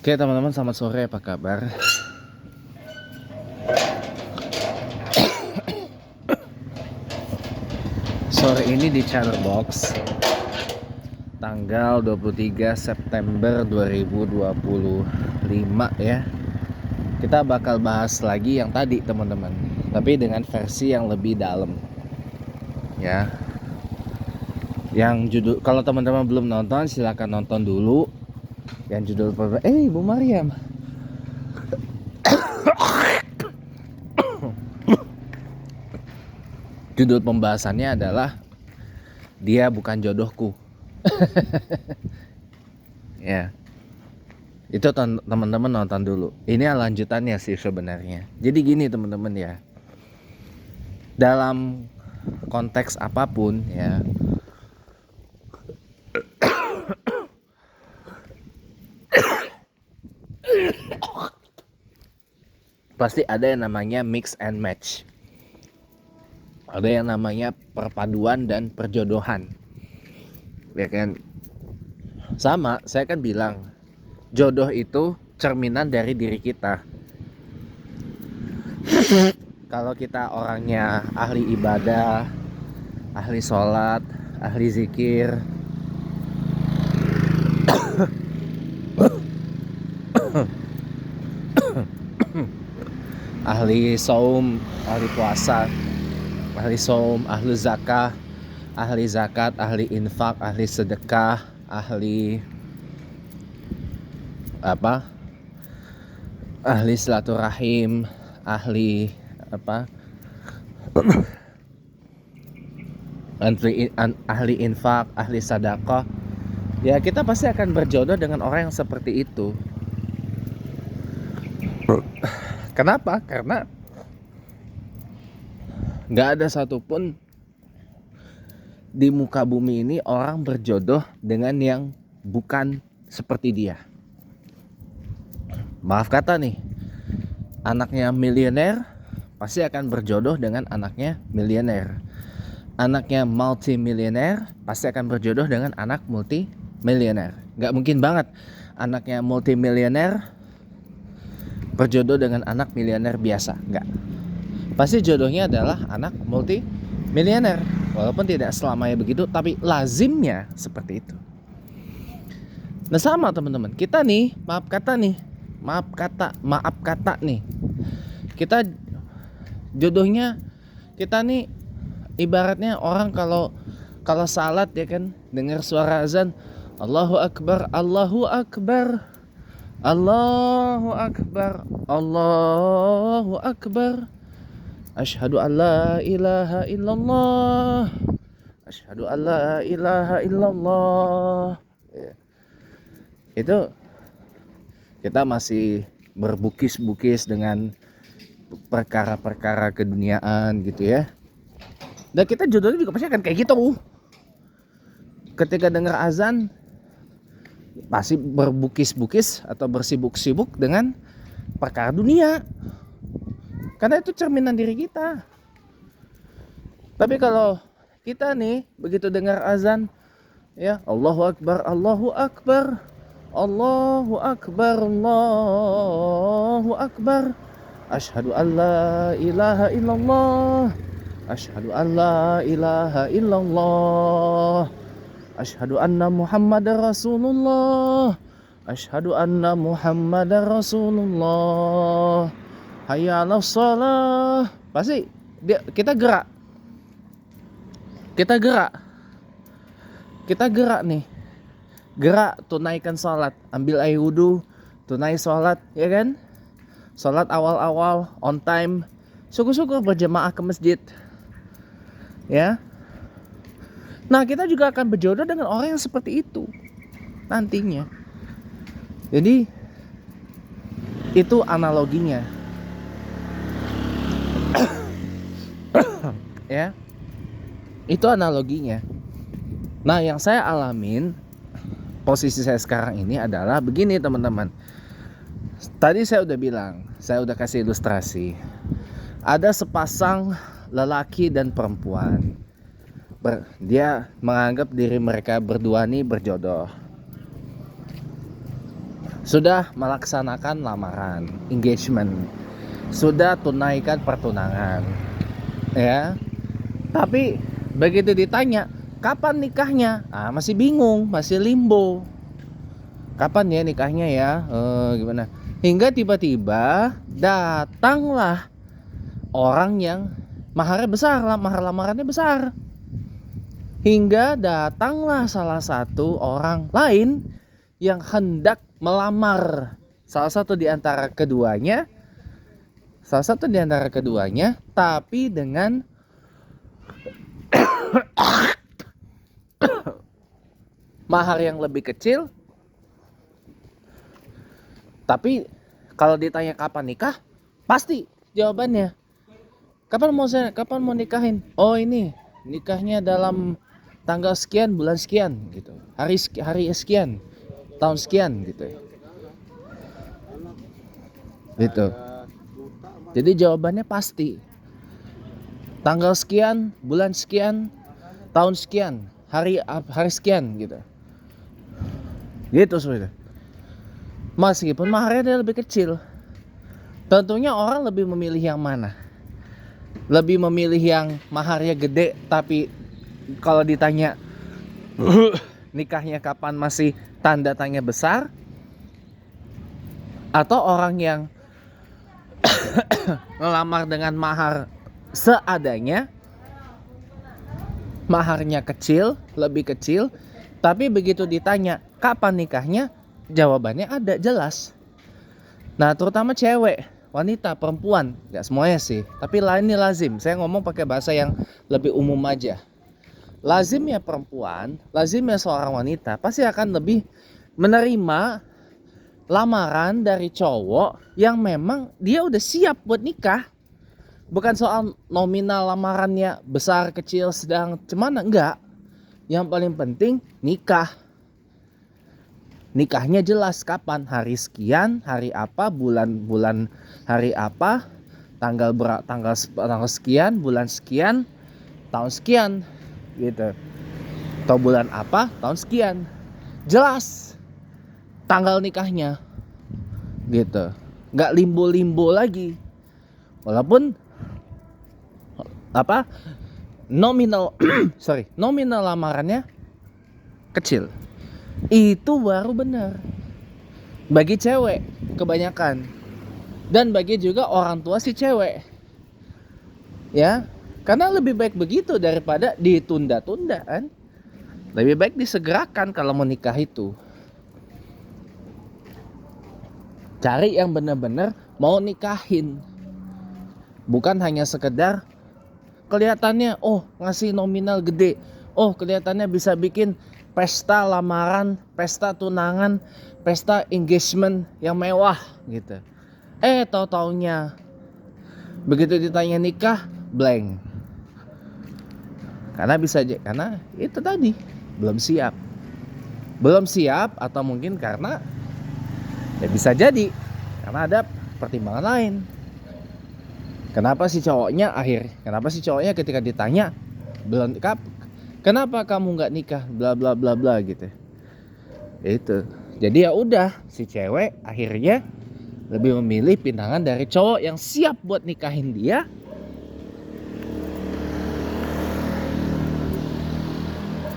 Oke teman-teman, selamat sore, apa kabar? Sore ini di Chatterbox tanggal 23 September 2025 ya. Kita bakal bahas lagi yang tadi teman-teman, tapi dengan versi yang lebih dalam ya. Yang judul, kalau teman-teman belum nonton silakan nonton dulu. Yang judul Bu Mariam. Judul pembahasannya adalah Dia Bukan Jodohku. Ya. Itu teman-teman nonton dulu. Ini lanjutannya sih sebenarnya. Jadi gini teman-teman ya. Dalam konteks apapun ya. Pasti ada yang namanya mix and match. Ada yang namanya perpaduan dan perjodohan. Ya kan? Sama, saya kan bilang jodoh itu cerminan dari diri kita. Kalau kita orangnya ahli ibadah, ahli sholat, ahli zikir, ahli saum, ahli puasa, ahli saum, ahli zakah, ahli zakat, ahli infak, ahli sedekah, ahli apa? Ahli silaturahim, ahli apa? ahli infak, ahli sedekah. Ya kita pasti akan berjodoh dengan orang yang seperti itu. Kenapa? Karena gak ada satupun di muka bumi ini orang berjodoh dengan yang bukan seperti dia. Maaf kata nih, anaknya miliuner pasti akan berjodoh dengan anaknya miliuner. Anaknya multimilioner pasti akan berjodoh dengan anak multimilioner. Gak mungkin banget anaknya multimilioner berjodoh dengan anak miliuner biasa. Enggak. Pasti jodohnya adalah anak multimilioner. Walaupun tidak selamanya begitu, tapi lazimnya seperti itu. Nah sama teman-teman, kita nih, maaf kata nih, kita jodohnya, kita nih ibaratnya orang kalau salat ya kan, dengar suara azan, Allahu Akbar, Allahu Akbar, Allahu Akbar, Allahu Akbar, Asyhadu an la ilaha illallah, Asyhadu an la ilaha illallah. Itu kita masih berbukis-bukis dengan perkara-perkara keduniaan gitu ya. Dan kita jodohnya juga pasti akan kayak gitu. Ketika dengar azan pasti berbukis-bukis atau bersibuk-sibuk dengan perkara dunia. Karena itu cerminan diri kita. Tapi kalau kita nih begitu dengar azan ya, Allahu Akbar, Allahu Akbar, Allahu Akbar, Allahu Akbar, Asyhadu an la ilaha illallah, Asyhadu an la ilaha illallah, Asyhadu anna Muhammadar Rasulullah, Asyhadu anna Muhammadar Rasulullah, hayya 'alas shalah. Pasti kita gerak. Kita gerak nih. Gerak tunaikan salat, ambil air wudu, tunai salat ya kan? Salat awal-awal on time. Syukur-syukur berjemaah ke masjid. Ya. Nah, kita juga akan berjodoh dengan orang yang seperti itu nantinya. Jadi itu analoginya. Ya. Itu analoginya. Nah, yang saya alamin posisi saya sekarang ini adalah begini teman-teman. Tadi saya udah bilang, saya udah kasih ilustrasi. Ada sepasang lelaki dan perempuan. Dia menganggap diri mereka berdua nih berjodoh. sudah melaksanakan lamaran, engagement, sudah tunaikan pertunangan, ya. Tapi begitu ditanya kapan nikahnya, masih bingung, masih limbo. Kapan ya nikahnya ya? Gimana? Hingga tiba-tiba datanglah orang yang maharnya besar, mahar lamarannya besar. Hingga datanglah salah satu orang lain yang hendak melamar salah satu di antara keduanya, tapi dengan mahar yang lebih kecil. Tapi kalau ditanya kapan nikah, pasti jawabannya kapan mau nikahin? Oh, ini nikahnya dalam tanggal sekian, bulan sekian gitu. Hari sekian, tahun sekian gitu. Gitu. Jadi jawabannya pasti. Tanggal sekian, bulan sekian, tahun sekian, hari sekian gitu. Gitu sebenarnya. Meskipun maharnya lebih kecil, tentunya orang lebih memilih yang mana? Lebih memilih yang maharnya gede, tapi kalau ditanya nikahnya kapan masih tanda tanya besar, atau orang yang ngelamar dengan mahar seadanya, maharnya kecil, lebih kecil, tapi begitu ditanya kapan nikahnya, jawabannya ada, jelas. Nah, terutama cewek, wanita, perempuan, nggak semuanya sih, tapi ini lazim. Saya ngomong pakai bahasa yang lebih umum aja. Lazimnya perempuan, lazimnya seorang wanita pasti akan lebih menerima lamaran dari cowok yang memang dia udah siap buat nikah. Bukan soal nominal lamarannya besar, kecil, sedang, cemana, enggak. Yang paling penting nikah. Nikahnya jelas kapan, hari sekian, hari apa, bulan hari apa, tanggal sekian, bulan sekian, tahun sekian gitu. Atau bulan apa, tahun sekian. Jelas tanggal nikahnya. Gitu. Enggak limbo-limbo lagi. Walaupun nominal nominal lamarannya kecil. Itu baru benar bagi cewek kebanyakan, dan bagi juga orang tua si cewek, ya, karena lebih baik begitu daripada ditunda-tunda kan. Lebih baik disegerakan kalau mau nikah itu. Cari yang benar-benar mau nikahin, bukan hanya sekedar kelihatannya ngasih nominal gede, kelihatannya bisa bikin pesta lamaran, pesta tunangan, pesta engagement yang mewah gitu. Tahu-taunya begitu ditanya nikah, blank. Karena itu tadi belum siap, atau mungkin karena ya bisa jadi karena ada pertimbangan lain. Kenapa si cowoknya ketika ditanya belum nikah, kenapa kamu nggak nikah, bla bla bla bla gitu. Itu. Jadi ya udah, si cewek akhirnya lebih memilih pinangan dari cowok yang siap buat nikahin dia.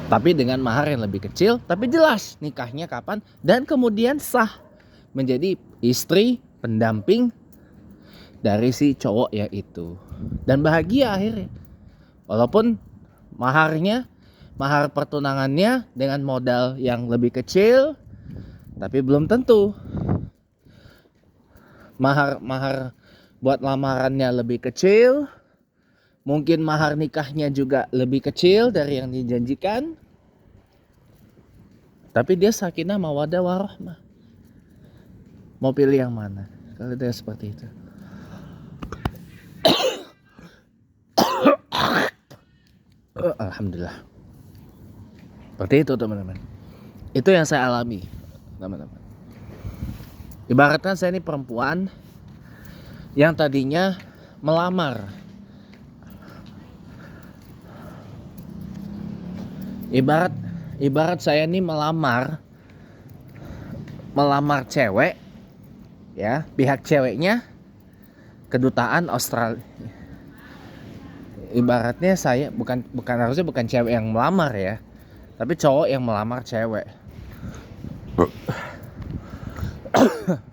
Tapi dengan mahar yang lebih kecil, tapi jelas nikahnya kapan, dan kemudian sah menjadi istri pendamping dari si cowok ya itu. Dan bahagia akhirnya. Walaupun mahar pertunangannya dengan modal yang lebih kecil, tapi belum tentu mahar buat lamarannya lebih kecil. Mungkin mahar nikahnya juga lebih kecil dari yang dijanjikan. Tapi dia sakinah mawaddah warahmah. Mau pilih yang mana? Kalau dia seperti itu. Alhamdulillah. Seperti itu teman-teman. Itu yang saya alami, teman-teman. Ibaratkan saya ini perempuan yang tadinya melamar. Ibarat saya ini melamar melamar cewek, ya, pihak ceweknya kedutaan Australia. Ibaratnya saya bukan harusnya bukan cewek yang melamar ya, tapi cowok yang melamar cewek.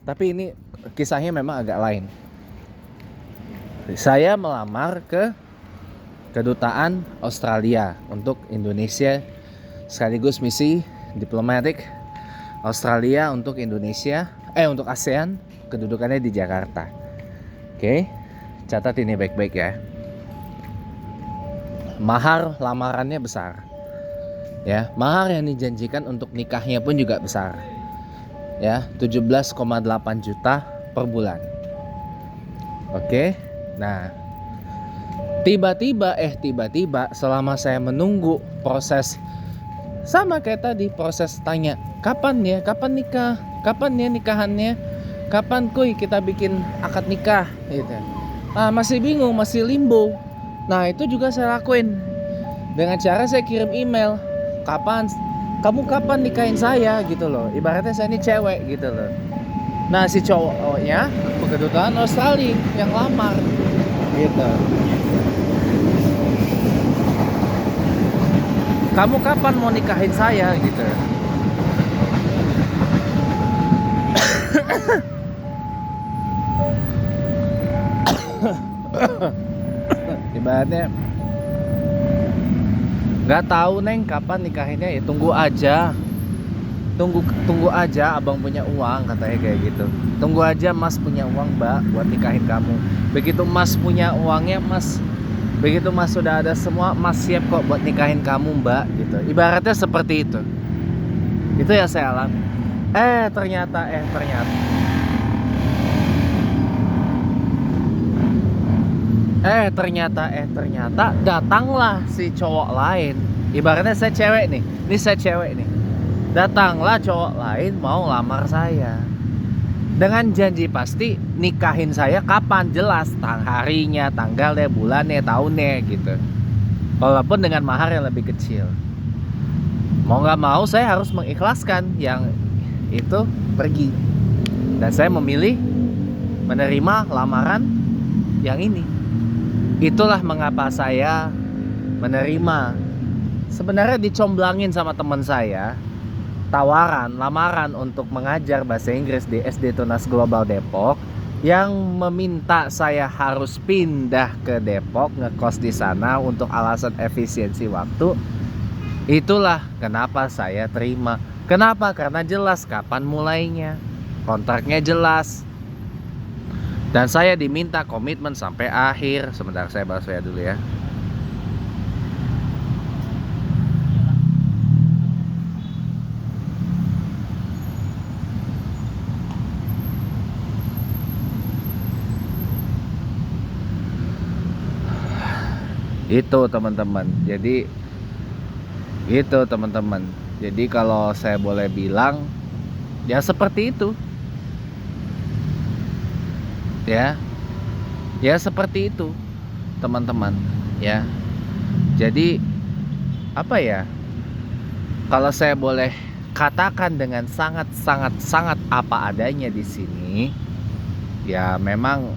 Tapi ini kisahnya memang agak lain. Saya melamar ke kedutaan Australia untuk Indonesia, sekaligus misi diplomatik Australia untuk Indonesia, untuk ASEAN, kedudukannya di Jakarta. Oke, catat ini baik-baik ya. Mahar lamarannya besar. Ya, mahar yang dijanjikan untuk nikahnya pun juga besar. Ya, 17,8 juta per bulan. Oke. Nah, tiba-tiba selama saya menunggu proses, sama kayak tadi, proses tanya, kapan nikah? Kapan ya nikahannya? Kapan kuy kita bikin akad nikah gitu. Masih bingung, masih limbo. Nah, itu juga saya lakuin dengan cara saya kirim email, kamu kapan nikahin saya gitu loh. Ibaratnya saya ini cewek gitu loh. Nah, si cowoknya kedutaan Australia yang lamar gitu. Kamu kapan mau nikahin saya gitu. Ibaratnya nggak tahu neng kapan nikahinnya, ya tunggu aja abang punya uang, katanya kayak gitu. Tunggu aja mas punya uang mbak buat nikahin kamu. Begitu mas punya uangnya, begitu mas sudah ada semua, mas siap kok buat nikahin kamu mbak gitu. Ibaratnya seperti itu. Itu yang saya alami. Ternyata datanglah si cowok lain. Ibaratnya saya cewek nih. Datanglah cowok lain mau lamar saya. Dengan janji pasti nikahin saya kapan, jelas harinya, tanggalnya, bulannya, tahunnya gitu. Walaupun dengan mahar yang lebih kecil. Mau gak mau saya harus mengikhlaskan yang itu pergi. Dan saya memilih menerima lamaran yang ini. Itulah mengapa saya menerima. Sebenarnya dicomblangin sama teman saya, lamaran untuk mengajar bahasa Inggris di SD Tunas Global Depok, yang meminta saya harus pindah ke Depok, ngekos di sana untuk alasan efisiensi waktu. Itulah kenapa saya terima. Kenapa? Karena jelas kapan mulainya, kontraknya jelas, dan saya diminta komitmen sampai akhir. Sebentar, saya bahas saya dulu ya. Itu teman-teman. Jadi kalau saya boleh bilang, ya seperti itu. Ya seperti itu teman-teman ya. Jadi apa ya, kalau saya boleh katakan dengan sangat apa adanya di sini, ya memang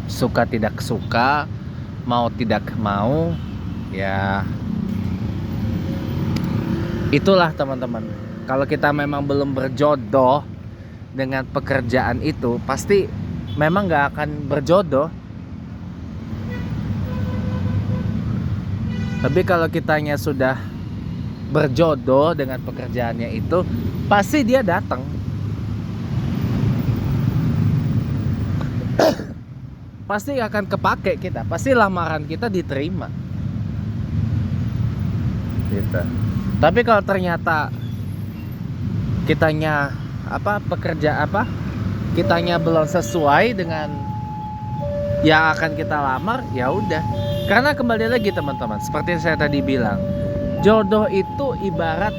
suka tidak suka, mau tidak mau, ya itulah teman-teman. Kalau kita memang belum berjodoh dengan pekerjaan itu, pasti memang gak akan berjodoh. Tapi kalau kitanya sudah berjodoh dengan pekerjaannya itu, pasti dia datang. Pasti akan kepake kita, pasti lamaran kita diterima gitu. Tapi kalau ternyata kitanya kitanya belum sesuai dengan yang akan kita lamar, ya udah. Karena kembali lagi teman-teman, seperti yang saya tadi bilang, jodoh itu ibarat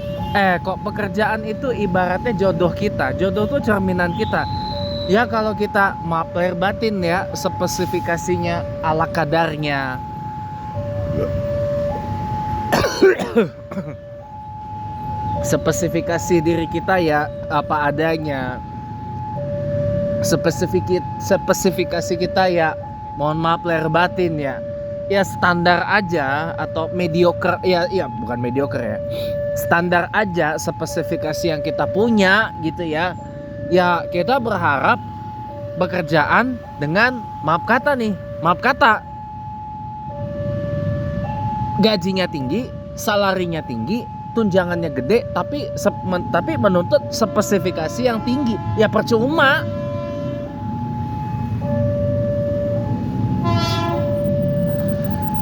pekerjaan itu ibaratnya jodoh kita. Jodoh itu cerminan kita. Ya kalau kita maaf lahir batin ya, spesifikasinya ala kadarnya. Spesifikasi diri kita ya apa adanya. Spesifikasi kita ya, mohon maaf lahir batin ya, ya standar aja atau mediocre ya, bukan mediocre ya, standar aja spesifikasi yang kita punya gitu ya. Ya kita berharap pekerjaan dengan maaf kata gajinya tinggi, salarinya tinggi, tunjangannya gede, tapi menuntut spesifikasi yang tinggi. Ya percuma.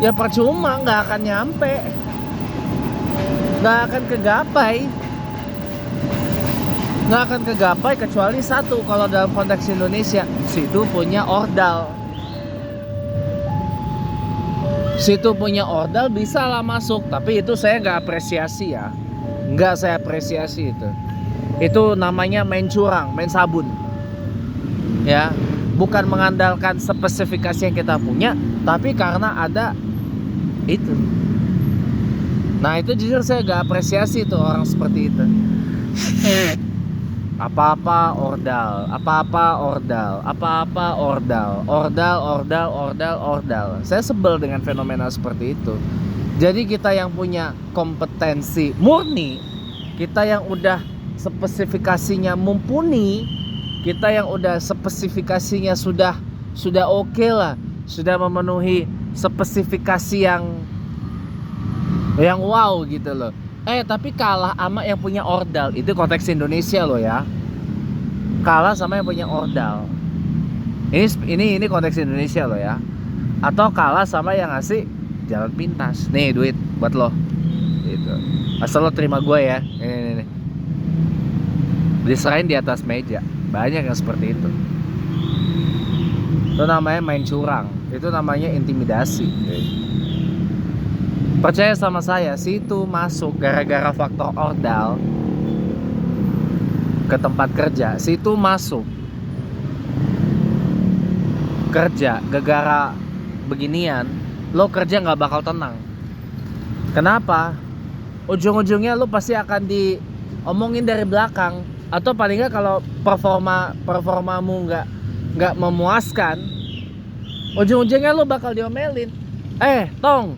Ya percuma, nggak akan nyampe, nggak akan kegapai kecuali satu. Kalau dalam konteks Indonesia, situ punya ordal bisa lah masuk. Tapi itu saya nggak apresiasi ya, nggak saya apresiasi itu namanya main curang, main sabun ya. Bukan mengandalkan spesifikasi yang kita punya, tapi karena ada itu. Nah itu jujur saya gak apresiasi tuh orang seperti itu. Apa-apa ordal. Saya sebel dengan fenomena seperti itu. Jadi kita yang punya kompetensi murni, kita yang udah spesifikasinya mumpuni, kita yang udah spesifikasinya sudah oke lah, sudah memenuhi spesifikasi yang wow gitu loh. Tapi kalah sama yang punya ordal. Itu konteks Indonesia loh ya. Kalah sama yang punya ordal. Ini konteks Indonesia loh ya. Atau kalah sama yang ngasih jalan pintas. Nih duit buat lo. Gitu. Asal lo terima gue ya. Ini. Diserahin di atas meja. Banyak yang seperti itu. Itu namanya main curang. Itu namanya intimidasi. Percaya sama saya, situ masuk gara-gara faktor ordal ke tempat kerja. Situ masuk kerja gara-gara beginian, lo kerja nggak bakal tenang. Kenapa? Ujung-ujungnya lo pasti akan diomongin dari belakang, atau paling nggak kalau performamu nggak memuaskan, ujung-ujungnya lo bakal diomelin. Tong,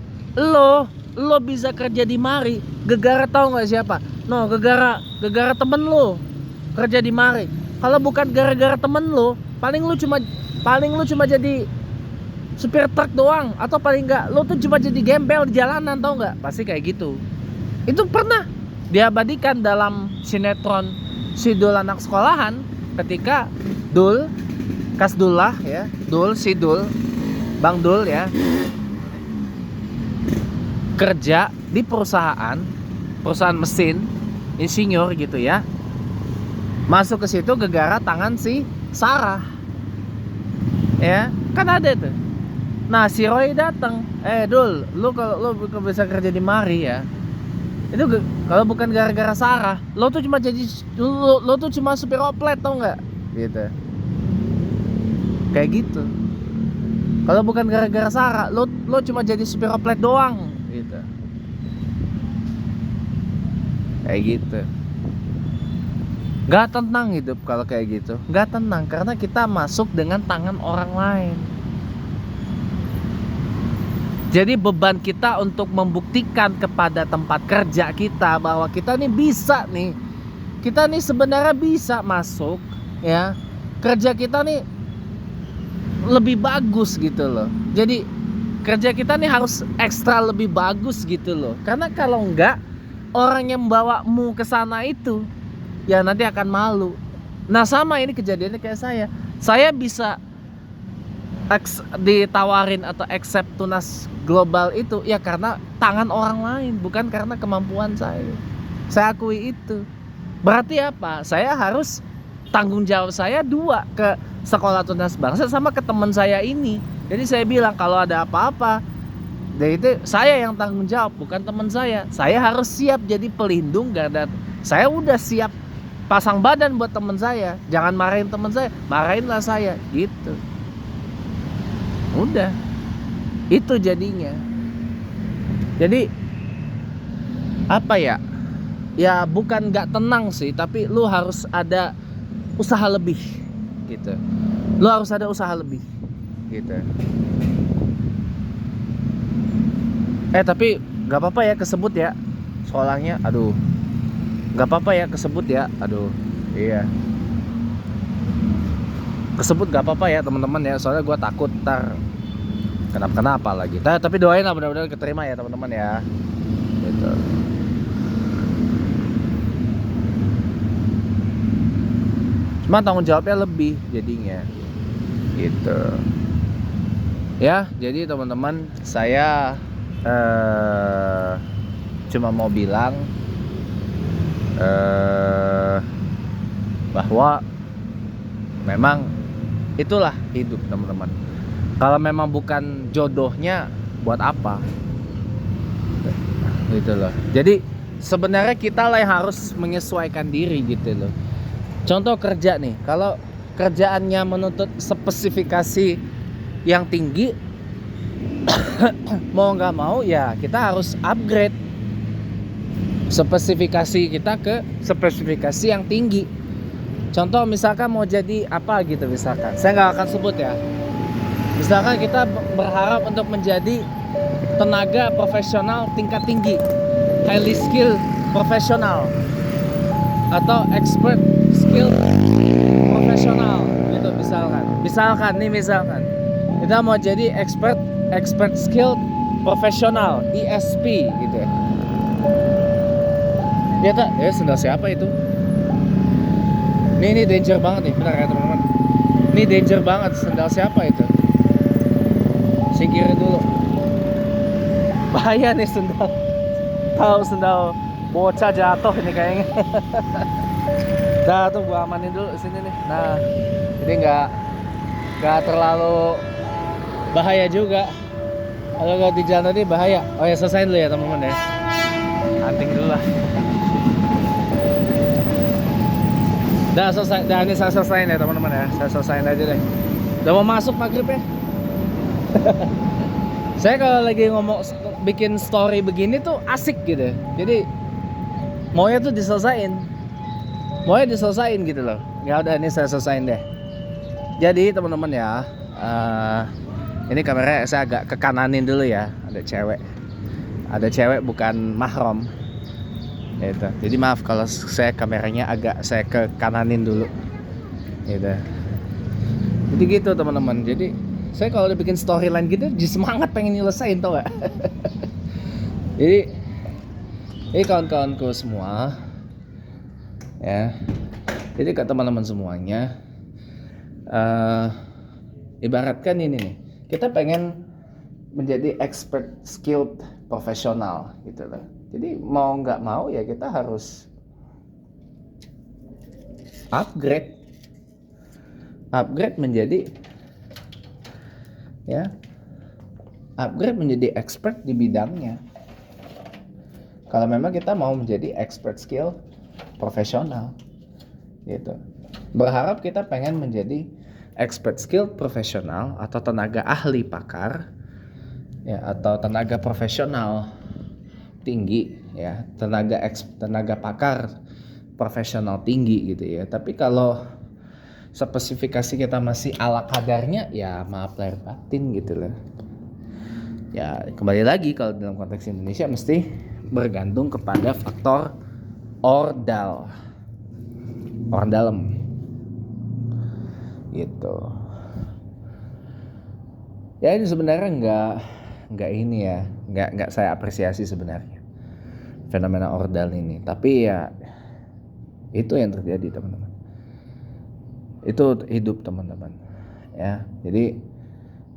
lo bisa kerja di mari gegara tahu nggak siapa? No, gegara temen lo kerja di mari. Kalau bukan gara-gara temen lo, paling lu cuma jadi supir truk doang, atau paling nggak lo tuh cuma jadi gembel di jalanan, tau nggak? Pasti kayak gitu. Itu pernah diabadikan dalam sinetron Si Dul Anak Sekolahan, ketika Kasdullah ya, Bang Dul ya, kerja di perusahaan mesin, insinyur gitu ya. Masuk ke situ gegara tangan si Sarah. Ya, kan ada tuh. Nah, si Roy datang. Dul, kalau lu bisa kerja di mari ya. Itu kalau bukan gara-gara Sarah, lo tuh cuma supir oplet, tau nggak? Gitu. Kayak gitu. Kalau bukan gara-gara Sarah, lo cuma jadi supir oplet doang, gitu. Kayak gitu. Gak tenang hidup kalau kayak gitu. Gak tenang karena kita masuk dengan tangan orang lain. Jadi beban kita untuk membuktikan kepada tempat kerja kita bahwa kita nih bisa nih. Kita nih sebenarnya bisa masuk ya. Kerja kita nih lebih bagus gitu loh. Jadi kerja kita nih harus ekstra lebih bagus gitu loh. Karena kalau enggak, orang yang membawamu ke sana itu ya nanti akan malu. Nah, sama ini kejadiannya kayak saya. Saya bisa ditawarin atau accept tunas global itu ya karena tangan orang lain, bukan karena kemampuan saya. Saya akui itu. Berarti apa? Saya harus tanggung jawab saya dua, ke sekolah tunas bangsa sama ke teman saya ini. Jadi saya bilang kalau ada apa-apa, itu saya yang tanggung jawab, bukan teman saya. Saya harus siap jadi pelindung garda. Saya udah siap pasang badan buat teman saya. Jangan marahin teman saya, marahinlah saya gitu. Udah, itu jadinya. Jadi apa ya, ya bukan nggak tenang sih, tapi lu harus ada usaha lebih gitu. Lu harus ada usaha lebih gitu. Tapi nggak apa-apa ya kesebut ya soalnya, aduh, nggak apa-apa ya kesebut ya, aduh, iya, kesebut nggak apa-apa ya teman-teman ya, soalnya gue takut ntar kenapa-kenapa lagi. Tapi doain lah benar-benar keterima ya teman-teman ya, gitu. Cuma tanggung jawabnya lebih jadinya, gitu. Ya, jadi teman-teman, saya cuma mau bilang bahwa memang itulah hidup teman-teman. Kalau memang bukan jodohnya, buat apa? Gitu loh. Jadi sebenarnya kita lah yang harus menyesuaikan diri gitu loh. Contoh kerja nih, kalau kerjaannya menuntut spesifikasi yang tinggi, mau nggak mau ya kita harus upgrade spesifikasi kita ke spesifikasi yang tinggi. Contoh misalkan mau jadi apa gitu, misalkan saya nggak akan sebut ya, misalkan kita berharap untuk menjadi tenaga profesional tingkat tinggi, highly skilled profesional, atau expert skill profesional gitu, misalkan kita mau jadi expert skill profesional, ESP gitu ya. Ya tak, sendal siapa itu? Ini danger banget nih, benar ya teman-teman. Ini danger banget, sendal siapa itu? Singkirin dulu. Bahaya nih sendal. Tahu sendal bocah jatuh ini kayaknya. Dah tuh gua amanin dulu sini nih. Nah, jadi nggak terlalu bahaya juga. Kalau di jalan tadi bahaya. Oh ya, selesain dulu ya teman-teman ya. Anting dulu lah. Dah selesai, ini saya selesain ya teman-teman ya. Saya selesain aja deh. Udah mau masuk maghrib ya. Saya kalau lagi ngomong bikin story begini tuh asik gitu. Jadi maunya tuh diselesain gitu loh. Ya udah, ini saya selesain deh. Jadi teman-teman ya, ini kameranya saya agak ke kananin dulu ya. Ada cewek bukan mahram. Gitu. Jadi maaf kalau saya kameranya agak saya ke kananin dulu. Gitu. Jadi gitu teman-teman. Jadi saya kalau udah bikin storyline gitu, jadi semangat pengen nyelesain, tau gak? Jadi kawan-kawanku semua ya, jadi ke teman-teman semuanya, ibaratkan ini nih, kita pengen menjadi expert skilled profesional gitu loh. Jadi mau nggak mau ya kita harus upgrade menjadi expert di bidangnya. Kalau memang kita mau menjadi expert skill profesional gitu. Berharap kita pengen menjadi expert skill profesional atau tenaga ahli pakar ya, atau tenaga profesional tinggi ya, tenaga pakar profesional tinggi gitu ya. Tapi kalau spesifikasi kita masih ala kadarnya, ya maaf lahir batin gitu loh. Ya kembali lagi, kalau dalam konteks Indonesia mesti bergantung kepada faktor orang dalam gitu. Ya ini sebenarnya nggak ini ya, nggak saya apresiasi sebenarnya fenomena ordal ini, tapi ya itu yang terjadi teman-teman, itu hidup teman-teman ya. Jadi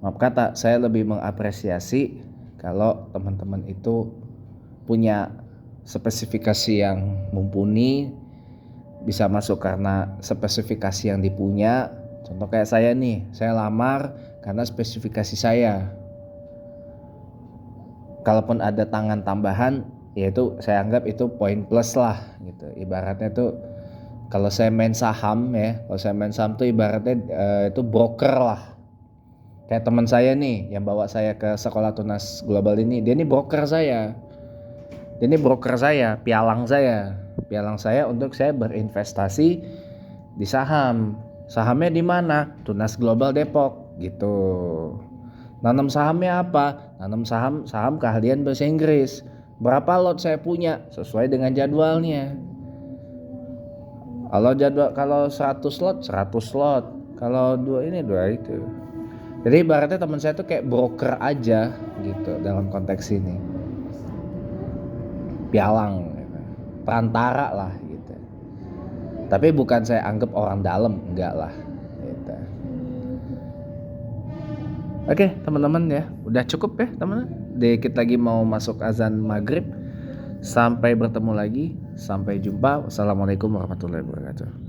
maaf kata, saya lebih mengapresiasi kalau teman-teman itu punya spesifikasi yang mumpuni, bisa masuk karena spesifikasi yang dipunya. Contoh kayak saya nih, saya lamar karena spesifikasi saya. Kalaupun ada tangan tambahan, ya itu saya anggap itu poin plus lah gitu. Ibaratnya tuh kalau saya main saham tuh ibaratnya itu broker lah. Kayak teman saya nih yang bawa saya ke sekolah tunas global ini, dia ini broker saya, pialang saya pialang saya untuk saya berinvestasi di saham. Sahamnya di mana? Tunas Global Depok gitu. Nanam sahamnya apa? Nanam saham keahlian bahasa Inggris. Berapa lot saya punya sesuai dengan jadwalnya. Kalau 100 slot 100 slot. Kalau 2 ini 2 itu. Jadi ibaratnya teman saya tuh kayak broker aja gitu dalam konteks ini. Pialang gitu. Perantara lah gitu. Tapi bukan saya anggap orang dalam, enggak lah gitu. Oke, teman-teman ya. Udah cukup ya, teman-teman. Dikit lagi mau masuk azan maghrib. Sampai bertemu lagi. Sampai jumpa. Wassalamualaikum warahmatullahi wabarakatuh.